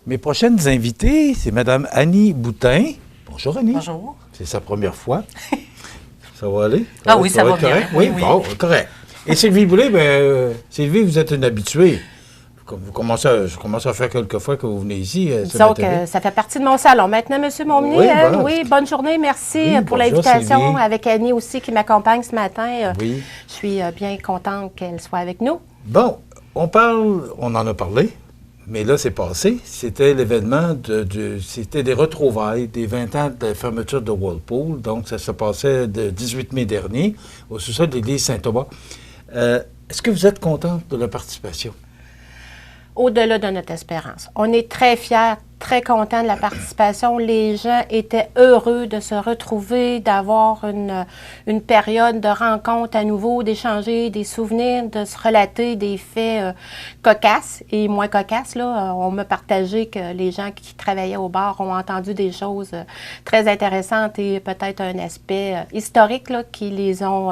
Mes prochaines invitées, c'est Mme Annie Boutin. Bonjour, Annie. Bonjour. C'est sa première fois. Ça va aller? Oui, ça va bien. Correct? Oui, bon, correct. Et Sylvie Boulay, Sylvie, vous êtes une habituée. Je commence à faire quelques fois que vous venez ici. Disons que ça fait partie de mon salon. Maintenant, M. Momnier, Oui, voilà. oui, bonne journée. Merci pour bonjour, l'invitation. Sylvie. Avec Annie aussi qui m'accompagne ce matin. Oui. Je suis bien contente qu'elle soit avec nous. Bon, on en a parlé, mais là, c'est passé. C'était l'événement c'était des retrouvailles des 20 ans de la fermeture de Whirlpool. Donc, ça se passait le 18 mai dernier au sous-sol de l'église Saint-Thomas. Est-ce que vous êtes contente de la participation? Au-delà de notre espérance. On est très fiers, très contents de la participation. Les gens étaient heureux de se retrouver, d'avoir une période de rencontre à nouveau, d'échanger des souvenirs, de se relater des faits cocasses et moins cocasses. Là. On m'a partagé que les gens qui travaillaient au bar ont entendu des choses très intéressantes et peut-être un aspect historique là, qui les ont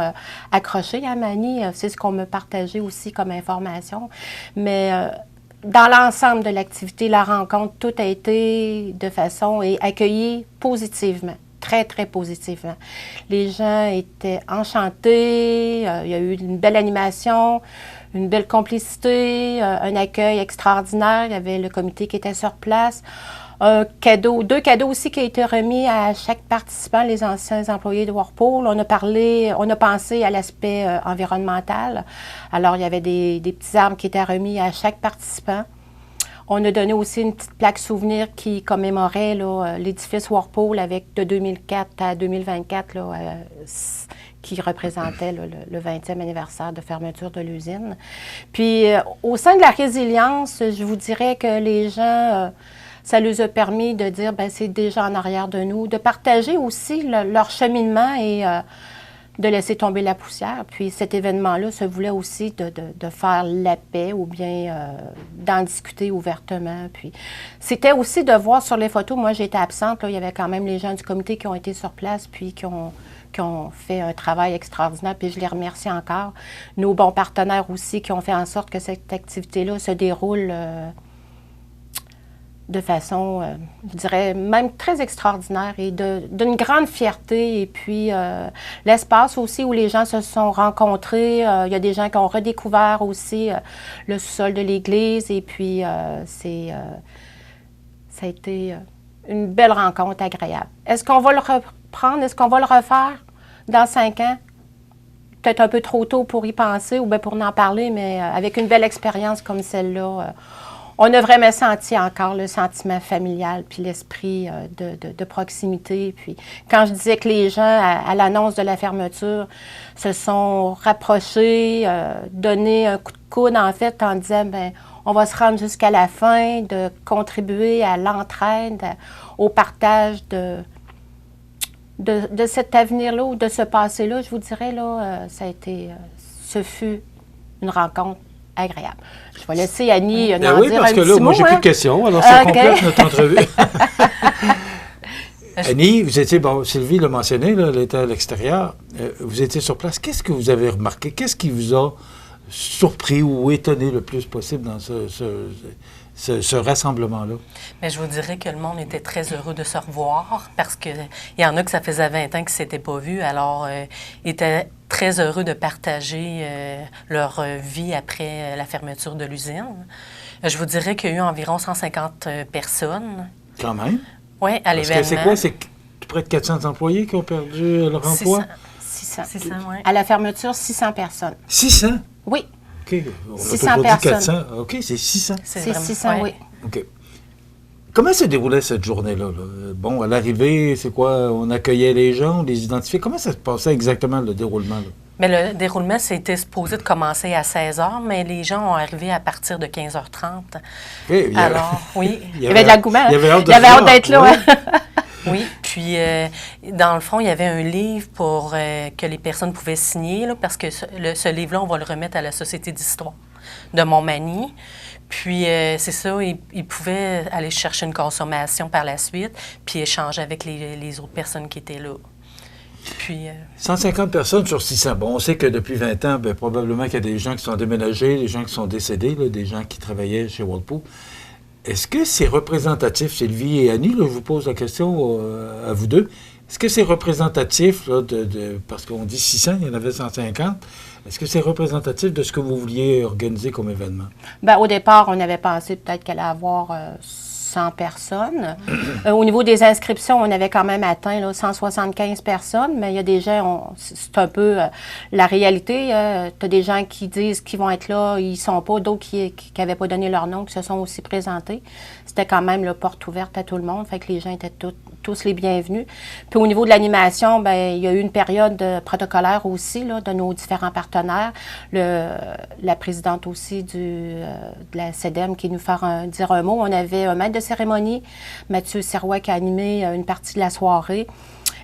accrochés à Mani. C'est ce qu'on m'a partagé aussi comme information. Mais dans l'ensemble de l'activité, la rencontre, tout a été de façon et accueilli positivement, très, très positivement. Les gens étaient enchantés, il y a eu une belle animation, une belle complicité, un accueil extraordinaire. Il y avait le comité qui était sur place. Deux cadeaux aussi qui ont été remis à chaque participant, les anciens employés de Whirlpool. On a pensé à l'aspect environnemental. Alors, il y avait des petits arbres qui étaient remis à chaque participant. On a donné aussi une petite plaque souvenir qui commémorait l'édifice Whirlpool avec de 2004 à 2024, qui représentait le 20e anniversaire de fermeture de l'usine. Puis, au sein de la résilience, je vous dirais que les gens... ça leur a permis de dire, bien, c'est déjà en arrière de nous, de partager aussi leur cheminement et de laisser tomber la poussière. Puis cet événement-là se voulait aussi de faire la paix ou bien d'en discuter ouvertement. Puis c'était aussi de voir sur les photos, moi j'étais absente, là, il y avait quand même les gens du comité qui ont été sur place, puis qui ont fait un travail extraordinaire, puis je les remercie encore. Nos bons partenaires aussi qui ont fait en sorte que cette activité-là se déroule de façon, je dirais, même très extraordinaire et d'une grande fierté. Et puis, l'espace aussi où les gens se sont rencontrés. Il y a des gens qui ont redécouvert aussi le sous-sol de l'église. Et puis, ça a été une belle rencontre agréable. Est-ce qu'on va le reprendre? Est-ce qu'on va le refaire dans 5 ans? Peut-être un peu trop tôt pour y penser ou bien pour en parler, mais avec une belle expérience comme celle-là, on a vraiment senti encore le sentiment familial puis l'esprit de proximité. Puis quand je disais que les gens, à l'annonce de la fermeture, se sont rapprochés, donné un coup de coude, en fait, en disant, bien, on va se rendre jusqu'à la fin, de contribuer à l'entraide, au partage de cet avenir-là ou de ce passé-là, je vous dirais, là, ce fut une rencontre agréable. Je vais laisser Annie en dire un petit mot. Oui, parce que là, moi, j'ai plus de questions, alors ça complète notre entrevue. Annie, vous étiez, Sylvie l'a mentionné, là, elle était à l'extérieur. Vous étiez sur place. Qu'est-ce que vous avez remarqué? Qu'est-ce qui vous a surpris ou étonné le plus possible dans ce rassemblement-là? Bien, je vous dirais que le monde était très heureux de se revoir parce qu'il y en a que ça faisait 20 ans qu'ils ne s'étaient pas vus. Alors, ils étaient très heureux de partager leur vie après la fermeture de l'usine. Je vous dirais qu'il y a eu environ 150 personnes. Quand même? Oui, à l'événement. C'est quoi? C'est près de 400 employés qui ont perdu leur emploi? 600. 600, oui. À la fermeture, 600 personnes. 600? Oui. OK. On 600 a toujours dit personnes. 400. OK, c'est 600. C'est 600, oui. OK. Comment se déroulait cette journée-là? Là? Bon, à l'arrivée, c'est quoi? On accueillait les gens, on les identifiait. Comment ça se passait exactement, le déroulement? Là? Bien, le déroulement, c'était supposé de commencer à 16 h, mais les gens ont arrivé à partir de 15 h 30. Okay, alors, oui. Il y avait de l'engouement. Il y avait hâte d'être là. Oui. Oui, puis dans le fond, il y avait un livre pour que les personnes pouvaient signer, là, parce que ce livre-là, on va le remettre à la Société d'histoire de Montmagny. Puis, c'est ça, ils pouvaient aller chercher une consommation par la suite, puis échanger avec les autres personnes qui étaient là. Puis, 150 personnes sur 600. Bon, on sait que depuis 20 ans, probablement qu'il y a des gens qui sont déménagés, des gens qui sont décédés, là, des gens qui travaillaient chez Whirlpool. Est-ce que c'est représentatif, Sylvie et Annie, là, je vous pose la question à vous deux, est-ce que c'est représentatif, là, parce qu'on dit 600, il y en avait 150, est-ce que c'est représentatif de ce que vous vouliez organiser comme événement? Bien, au départ, on avait pensé peut-être qu'elle allait avoir 100 personnes. Au niveau des inscriptions, on avait quand même atteint là, 175 personnes, mais il y a des gens, c'est un peu la réalité. Tu as des gens qui disent qu'ils vont être là, ils ne sont pas, d'autres qui n'avaient pas donné leur nom, qui se sont aussi présentés. C'était quand même la porte ouverte à tout le monde, fait que les gens étaient tous les bienvenus. Puis au niveau de l'animation, bien, il y a eu une période protocolaire aussi là, de nos différents partenaires. La présidente aussi de la CEDEM qui est venue dire un mot. On avait un maître de cérémonie, Mathieu Sirois, qui a animé une partie de la soirée.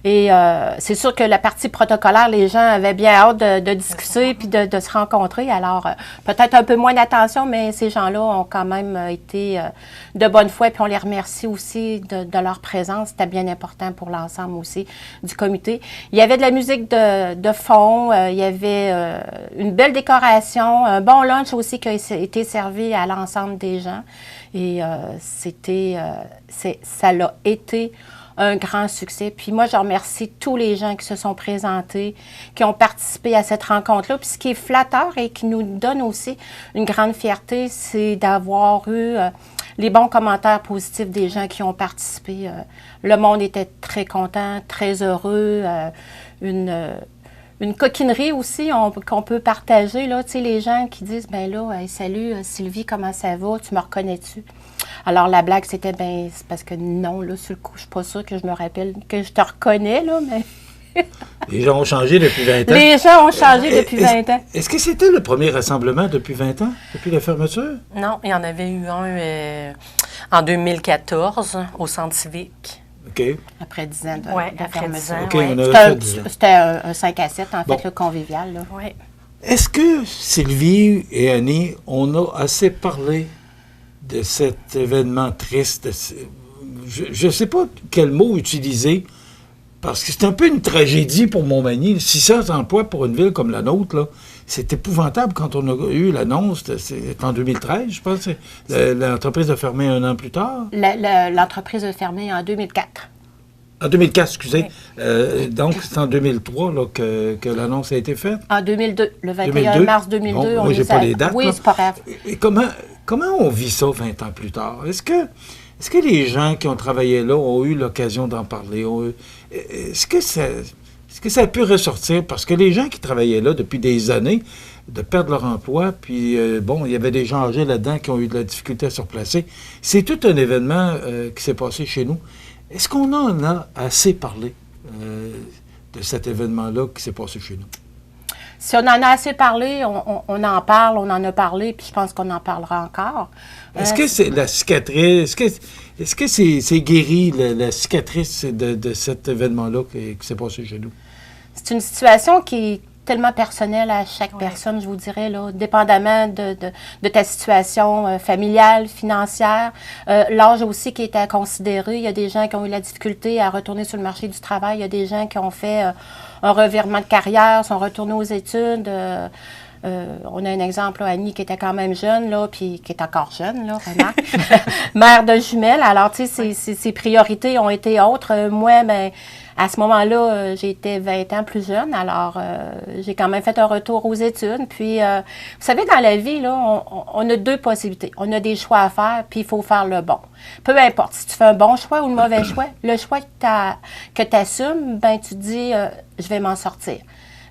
Et c'est sûr que la partie protocolaire, les gens avaient bien hâte de discuter puis de se rencontrer. Alors, peut-être un peu moins d'attention, mais ces gens-là ont quand même été de bonne foi. Puis on les remercie aussi de leur présence. C'était bien important pour l'ensemble aussi du comité. Il y avait de la musique de fond. Il y avait une belle décoration, un bon lunch aussi qui a été servi à l'ensemble des gens. Et ça l'a été un grand succès. Puis moi, je remercie tous les gens qui se sont présentés, qui ont participé à cette rencontre-là. Puis ce qui est flatteur et qui nous donne aussi une grande fierté, c'est d'avoir eu les bons commentaires positifs des gens qui ont participé. Le monde était très content, très heureux. Une coquinerie aussi qu'on peut partager, là, tu sais, les gens qui disent, ben là, hey, salut Sylvie, comment ça va, tu me reconnais-tu? Alors la blague, c'était, ben, c'est parce que non, là, sur le coup, je suis pas sûre que je me rappelle, que je te reconnais, là, mais... Les gens ont changé depuis 20 ans. Les gens ont changé depuis 20 ans. Est-ce que c'était le premier rassemblement depuis 20 ans, depuis la fermeture? Non, il y en avait eu un en 2014 au Centre civique. OK. Après 10 ans de après 10 ans, OK, ouais. on a fait 10 ans. C'était un 5 à 7, en Bon. fait, le convivial, là. Oui. Est-ce que Sylvie et Annie, on a assez parlé de cet événement triste? Je ne sais pas quel mot utiliser, parce que c'est un peu une tragédie pour Montmagny. 600 emplois pour une ville comme la nôtre, là, c'est épouvantable quand on a eu l'annonce, c'est en 2013, je pense. L'entreprise a fermé un an plus tard. L'entreprise a fermé en 2004. En 2004, excusez. Oui. Donc, c'est en 2003 là, que l'annonce a été faite. En 2002, le 21 2002? mars 2002. Bon, on moi, j'ai nous pas les dates. Oui, là. c'est pas grave. Et comment on vit ça 20 ans plus tard? Est-ce que les gens qui ont travaillé là ont eu l'occasion d'en parler? Est-ce que ça a pu ressortir? Parce que les gens qui travaillaient là depuis des années, de perdre leur emploi, puis bon, il y avait des gens âgés là-dedans qui ont eu de la difficulté à se replacer. C'est tout un événement qui s'est passé chez nous. Est-ce qu'on en a assez parlé de cet événement-là qui s'est passé chez nous? Si on en a assez parlé, on en parle, on en a parlé, puis je pense qu'on en parlera encore. Est-ce que c'est la cicatrice, est-ce que c'est guéri, la cicatrice de cet événement-là qui s'est passé chez nous? C'est une situation qui est tellement personnelle à chaque personne, je vous dirais, là, dépendamment de ta situation familiale, financière. L'âge aussi qui est à considérer. Il y a des gens qui ont eu la difficulté à retourner sur le marché du travail. Il y a des gens qui ont fait un revirement de carrière, sont retournés aux études. On a un exemple, là, Annie, qui était quand même jeune, là, puis qui est encore jeune, là, remarque. Mère de jumelles. Alors, tu sais, ses priorités ont été autres. Moi, ben, à ce moment-là, j'étais 20 ans plus jeune. Alors, j'ai quand même fait un retour aux études. Puis, vous savez, dans la vie, là, on a deux possibilités. On a des choix à faire, puis il faut faire le bon. Peu importe si tu fais un bon choix ou le mauvais choix. Le choix que tu assumes, ben, tu te dis, je vais m'en sortir.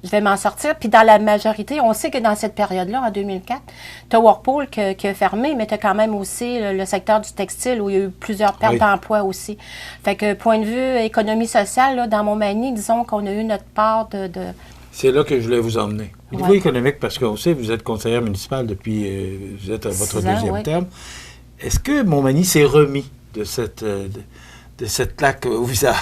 Je vais m'en sortir. Puis dans la majorité, on sait que dans cette période-là, en 2004, tu as Whirlpool qui a fermé, mais tu as quand même aussi le secteur du textile où il y a eu plusieurs pertes d'emplois aussi. Fait que point de vue économie sociale, là, dans Montmagny, disons qu'on a eu notre part de... C'est là que je voulais vous emmener. Au niveau économique, parce qu'on sait, vous êtes conseillère municipale depuis, vous êtes à votre deuxième terme. Est-ce que Montmagny s'est remis de cette claque au visage?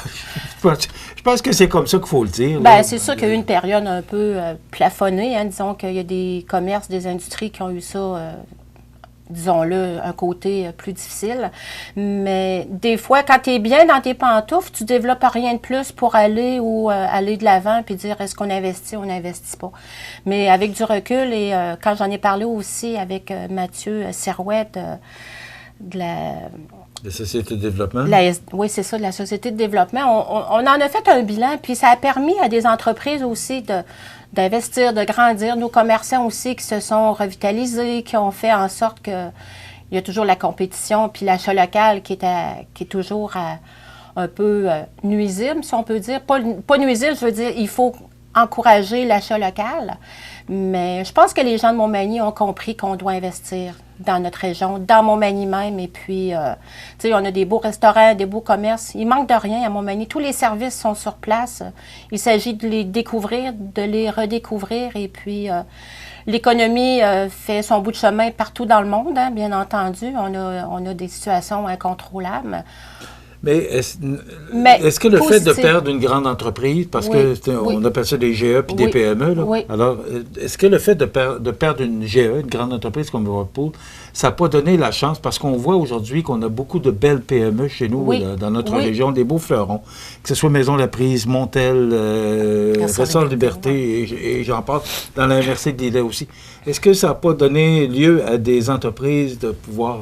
Je pense que c'est comme ça qu'il faut le dire. Bien, c'est sûr qu'il y a eu une période un peu plafonnée. Hein. Disons qu'il y a des commerces, des industries qui ont eu ça, disons-le, un côté plus difficile. Mais des fois, quand tu es bien dans tes pantoufles, tu développes rien de plus pour aller de l'avant puis dire est-ce qu'on investit ou on n'investit pas. Mais avec du recul et quand j'en ai parlé aussi avec Mathieu Sirouette, de la... La Société de développement? Oui, c'est ça, de la Société de développement. On en a fait un bilan, puis ça a permis à des entreprises aussi d'investir, de grandir. Nos commerçants aussi qui se sont revitalisés, qui ont fait en sorte que il y a toujours la compétition, puis l'achat local qui est toujours un peu nuisible, si on peut dire. Pas nuisible, je veux dire, il faut encourager l'achat local. Mais je pense que les gens de Montmagny ont compris qu'on doit investir dans notre région, dans Montmagny même. Et puis, tu sais, on a des beaux restaurants, des beaux commerces. Il manque de rien à Montmagny. Tous les services sont sur place. Il s'agit de les découvrir, de les redécouvrir. Et puis, l'économie fait son bout de chemin partout dans le monde, hein, bien entendu. On a des situations incontrôlables. Mais est-ce que le fait de perdre une grande entreprise, parce on appelle ça des GE puis des PME, là, alors est-ce que le fait de perdre une GE, une grande entreprise comme Whirlpool, ça n'a pas donné la chance, parce qu'on voit aujourd'hui qu'on a beaucoup de belles PME chez nous, dans notre région, des beaux fleurons, que ce soit Maison La Prise, Montel, Ressort Liberté, et j'en passe, dans la MRC de Lillet aussi. Est-ce que ça n'a pas donné lieu à des entreprises de pouvoir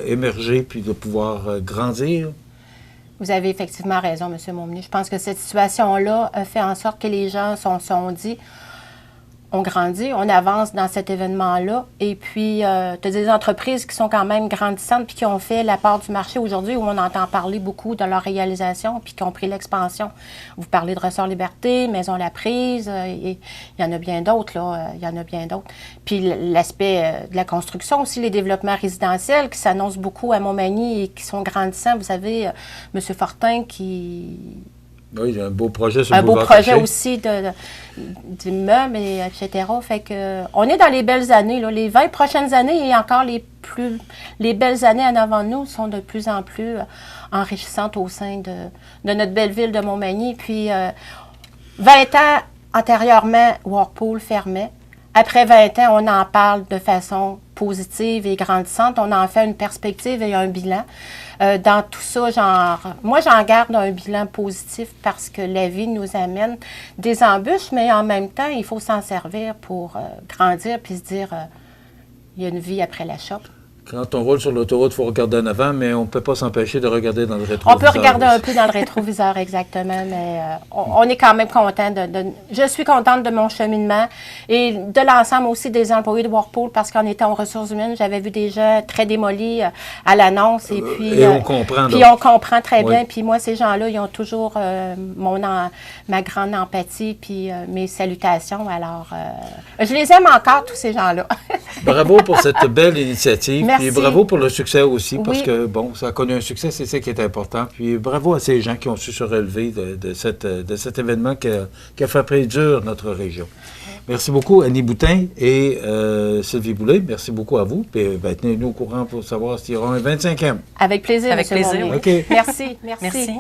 émerger puis de pouvoir grandir? Vous avez effectivement raison, M. Montmagny. Je pense que cette situation-là a fait en sorte que les gens se sont dit, on grandit, on avance dans cet événement-là. Et puis, tu as des entreprises qui sont quand même grandissantes puis qui ont fait la part du marché aujourd'hui où on entend parler beaucoup de leur réalisation puis qui ont pris l'expansion. Vous parlez de Ressort Liberté, Maison La Prise, il y en a bien d'autres, là. Il y en a bien d'autres. Puis l'aspect de la construction aussi, les développements résidentiels qui s'annoncent beaucoup à Montmagny et qui sont grandissants. Vous savez, M. Fortin qui... Oui, il y a un beau projet sur le Un beau boulevard projet Cochet. aussi d'immeubles, etc. Fait que, on est dans les belles années. Là. Les 20 prochaines années et encore les belles années en avant de nous sont de plus en plus enrichissantes au sein de notre belle ville de Montmagny. Puis, 20 ans antérieurement, Whirlpool fermait. Après 20 ans, on en parle de façon positive et grandissante. On en fait une perspective et un bilan. Dans tout ça, moi, j'en garde un bilan positif parce que la vie nous amène des embûches, mais en même temps, il faut s'en servir pour grandir puis se dire, il y a une vie après la shop. Quand on roule sur l'autoroute, il faut regarder en avant, mais on ne peut pas s'empêcher de regarder dans le rétroviseur. On peut regarder un peu dans le rétroviseur, exactement, mais on est quand même content je suis contente de mon cheminement et de l'ensemble aussi des employés de Whirlpool parce qu'en étant aux ressources humaines, j'avais vu des gens très démolis à l'annonce et puis... on comprend. Puis on comprend très bien. Puis moi, ces gens-là, ils ont toujours ma grande empathie puis mes salutations. Alors, je les aime encore, tous ces gens-là. Bravo pour cette belle initiative. Merci. Puis bravo pour le succès aussi, parce Oui. que, bon, ça a connu un succès, c'est ça qui est important. Puis bravo à ces gens qui ont su se relever de cet événement qui a frappé dur notre région. Merci beaucoup, Annie Boutin et Sylvie Boulay. Merci beaucoup à vous. Puis tenez-nous au courant pour savoir s'il y aura un 25e. Avec plaisir, Avec M. plaisir, Montmagny. OK. Merci. Merci.